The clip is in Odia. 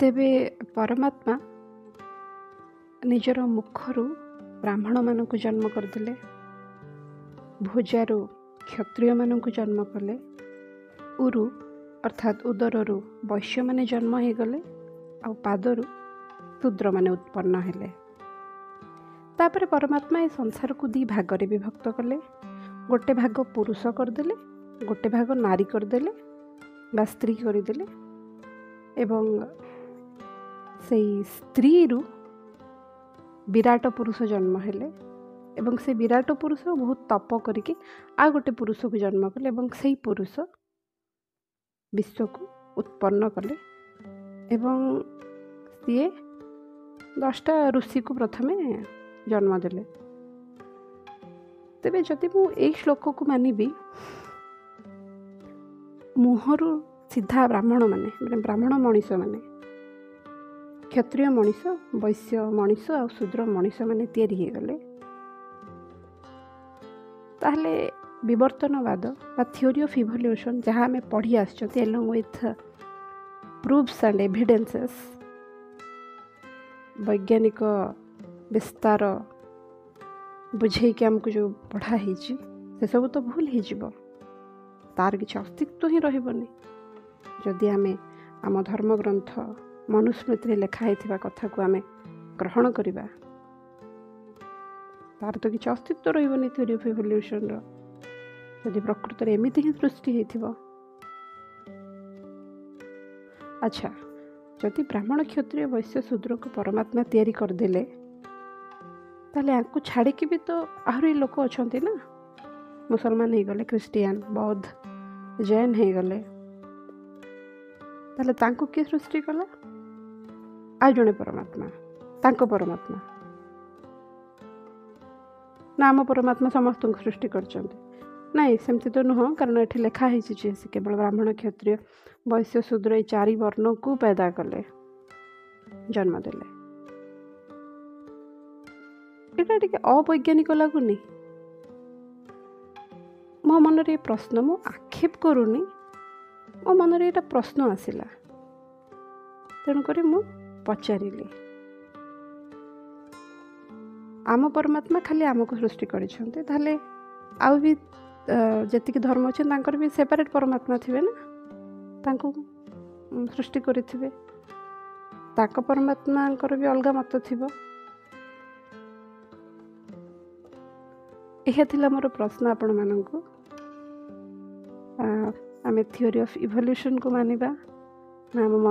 ତେବେ ପରମାତ୍ମା ନିଜର ମୁଖରୁ ବ୍ରାହ୍ମଣମାନଙ୍କୁ ଜନ୍ମ କରିଦେଲେ, ଭୁଜାରୁ କ୍ଷତ୍ରିୟମାନଙ୍କୁ ଜନ୍ମ କଲେ, ଉରୁ ଅର୍ଥାତ୍ ଉଦରରୁ ବୈଶ୍ୟମାନେ ଜନ୍ମ ହୋଇଗଲେ, ଆଉ ପାଦରୁ ଶୂଦ୍ରମାନେ ଉତ୍ପନ୍ନ ହେଲେ। ତାପରେ ପରମାତ୍ମା ଏ ସଂସାରକୁ ଦୁଇ ଭାଗରେ ବିଭକ୍ତ କଲେ। ଗୋଟେ ଭାଗ ପୁରୁଷ କରିଦେଲେ, ଗୋଟେ ଭାଗ ନାରୀ କରିଦେଲେ ବା ସ୍ତ୍ରୀ କରିଦେଲେ, ଏବଂ ସେଇ ସ୍ତ୍ରୀରୁ ବିରାଟ ପୁରୁଷ ଜନ୍ମ ହେଲେ, ଏବଂ ସେ ବିରାଟ ପୁରୁଷ ବହୁତ ତପ କରିକି ଆଉ ଗୋଟେ ପୁରୁଷକୁ ଜନ୍ମ କଲେ, ଏବଂ ସେଇ ପୁରୁଷ ବିଶ୍ୱକୁ ଉତ୍ପନ୍ନ କଲେ, ଏବଂ ସିଏ 10ଟା ଋଷିକୁ ପ୍ରଥମେ ଜନ୍ମ ଦେଲେ। ତେବେ ଯଦି ମୁଁ ଏଇ ଶ୍ଲୋକକୁ ମାନିବି, ମୁହଁରୁ ସିଧା ବ୍ରାହ୍ମଣମାନେ ବ୍ରାହ୍ମଣ ମଣିଷମାନେ, କ୍ଷତ୍ରିୟ ମଣିଷ, ବୈଶ୍ୟ ମଣିଷ ଆଉ ଶୂଦ୍ର ମଣିଷମାନେ ତିଆରି ହୋଇଗଲେ, ତାହେଲେ ବିବର୍ତ୍ତନବାଦ ବା ଥିଓରି ଅଫ୍ ଇଭଲ୍ୟୁସନ୍ ଯାହା ଆମେ ପଢ଼ି ଆସିଛନ୍ତି ଏଲଙ୍ଗ ୱିଥ୍ ପ୍ରୁଫ୍ସ ଆଣ୍ଡ ଏଭିଡେନ୍ସେସ୍, ବୈଜ୍ଞାନିକ ବିସ୍ତାର ବୁଝେଇକି ଆମକୁ ଯେଉଁ ପଢ଼ା ହେଇଛି ସେସବୁ ତ ଭୁଲ ହେଇଯିବ। ତାର କିଛି ଅସ୍ତିତ୍ୱ ହିଁ ରହିବନି ଯଦି ଆମେ ଆମ ଧର୍ମଗ୍ରନ୍ଥ ମନୁସ୍ମୃତିରେ ଲେଖା ହେଇଥିବା କଥାକୁ ଆମେ ଗ୍ରହଣ କରିବା। ତାର ତ କିଛି ଅସ୍ତିତ୍ୱ ରହିବନି ଥିଓରି ଅଫ୍ ଇଭଲ୍ୟୁସନ୍ର, ଯଦି ପ୍ରକୃତରେ ଏମିତି ହିଁ ସୃଷ୍ଟି ହେଇଥିବ। ଆଚ୍ଛା, ଯଦି ବ୍ରାହ୍ମଣ କ୍ଷତ୍ରିୟ ବୈଶ୍ୟ ଶୂଦ୍ରକୁ ପରମାତ୍ମା ତିଆରି କରିଦେଲେ, ତାହେଲେ ୟାଙ୍କୁ ଛାଡ଼ିକି ବି ତ ଆହୁରି ଲୋକ ଅଛନ୍ତି ନା। ମୁସଲମାନ ହେଇଗଲେ, ଖ୍ରୀଷ୍ଟିଆନ, ବୌଦ୍ଧ, ଜୈନ ହେଇଗଲେ, ତାହେଲେ ତାଙ୍କୁ କିଏ ସୃଷ୍ଟି କଲା? ଆଉ ଜଣେ ପରମାତ୍ମା, ତାଙ୍କ ପରମାତ୍ମା ନା ଆମ ପରମାତ୍ମା ସମସ୍ତଙ୍କୁ ସୃଷ୍ଟି କରିଛନ୍ତି? ନାଇଁ, ସେମିତି ତ ନୁହଁ, କାରଣ ଏଠି ଲେଖା ହେଇଛି ଯେ ସେ କେବଳ ବ୍ରାହ୍ମଣ କ୍ଷତ୍ରିୟ ବୈଶ୍ୟ ଶୂଦ୍ର ଏଇ 4 ବର୍ଣ୍ଣକୁ पैदा କଲେ, ଜନ୍ମ ଦେଲେ। ଏଇଟା ଟିକେ ଅବୈଜ୍ଞାନିକ ଲାଗୁନି? ମୋ ମନରେ ଏ ପ୍ରଶ୍ନ, ମୁଁ ଆକ୍ଷେପ କରୁନି, ମୋ ମନରେ ଏଇଟା ପ୍ରଶ୍ନ ଆସିଲା, ତେଣୁକରି ମୁଁ ପଚାରିଲି। ଆମ ପରମାତ୍ମା ଖାଲି ଆମକୁ ସୃଷ୍ଟି କରିଛନ୍ତି, ତାହେଲେ ଆଉ ବି ଯେତିକି ଧର୍ମ ଅଛି ତାଙ୍କର ବି ସେପାରେଟ୍ ପରମାତ୍ମା ଥିବେ ନା, ତାଙ୍କୁ ସୃଷ୍ଟି କରିଥିବେ, ତାଙ୍କ ପରମାତ୍ମାଙ୍କର ବି ଅଲଗା ମତ ଥିବ। ଏହା ଥିଲା ମୋର ପ୍ରଶ୍ନ ଆପଣମାନଙ୍କୁ। ଆମେ ଥିଓରି ଅଫ୍ ଇଭଲ୍ୟୁସନ୍କୁ ମାନିବା ନା ଆମ